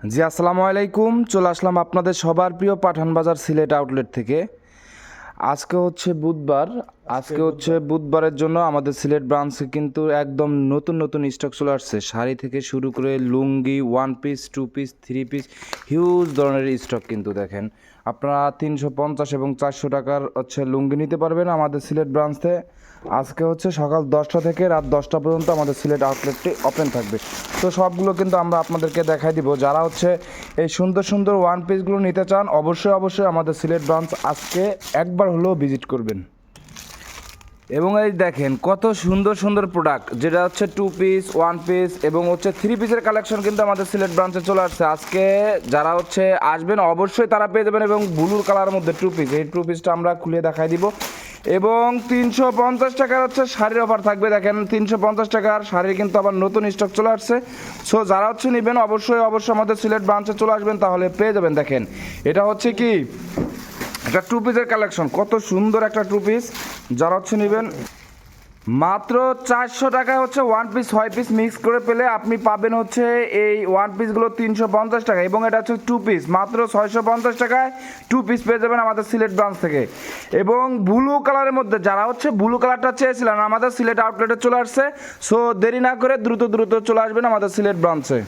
জি আসসালামু আলাইকুম, চলে আসলাম আপনাদের সবার প্রিয় পাঠান বাজার সিলেট আউটলেট থেকে। বুধবারের জন্য আমাদের সিলেট ব্রাঞ্চে কিন্তু একদম নতুন নতুন স্টক চলে আসছে। শাড়ি থেকে শুরু করে lungi, one piece, two piece, three piece, huge ধরনের স্টক কিন্তু দেখেন। আপনারা 350 এবং 400 টাকার লুঙ্গি নিতে পারবেন আমাদের সিলেট ব্রাঞ্চে। আজকে সকাল 10টা থেকে রাত 10টা পর্যন্ত আমাদের সিলেট আউটলেটটি ওপেন থাকবে। তো সবগুলো কিন্তু আমরা আপনাদেরকে দেখাই দিব। যারা এই সুন্দর সুন্দর ওয়ান পিসগুলো নিতে চান, অবশ্যই আমাদের সিলেট ব্রাঞ্চ আজকে একবার হলেও ভিজিট করবেন। এবং এই দেখেন কত সুন্দর সুন্দর প্রোডাক্ট, যেটা টু পিস, ওয়ান পিস এবং থ্রি পিসের কালেকশন কিন্তু আমাদের সিলেট ব্রাঞ্চে চলে আসছে। আজকে যারা আসবেন অবশ্যই তারা পেয়ে যাবেন। এবং ব্লুর কালারের মধ্যে টু পিস, এই টু পিসটা আমরা খুলে দেখাই দিব। এবং 350 টাকার শাড়ির অফার থাকবে। দেখেন 350 টাকার শাড়ির কিন্তু আবার নতুন স্টক চলে আসছে। সো যারা নেবেন অবশ্যই আমাদের সিলেট ব্রাঞ্চে চলে আসবেন, তাহলে পেয়ে যাবেন। দেখেন এটা কি একটা টু পিসের কালেকশন, কত সুন্দর একটা টু পিস। যারা নেবেন মাত্র 400 টাকায় ওয়ান পিস 6 পিস মিক্স করে পেলে আপনি পাবেন এই ওয়ান পিসগুলো 350 টাকা। এবং এটা টু পিস মাত্র 650 টাকায় টু পিস পেয়ে যাবেন আমাদের সিলেট ব্রাঞ্চ থেকে। এবং ব্লু কালারের মধ্যে যারা ব্লু কালারটা চেয়েছিলেন, আমাদের সিলেট আউটলেটে চলে আসছে। সো দেরি না করে দ্রুত চলে আসবেন আমাদের সিলেট ব্রাঞ্চে।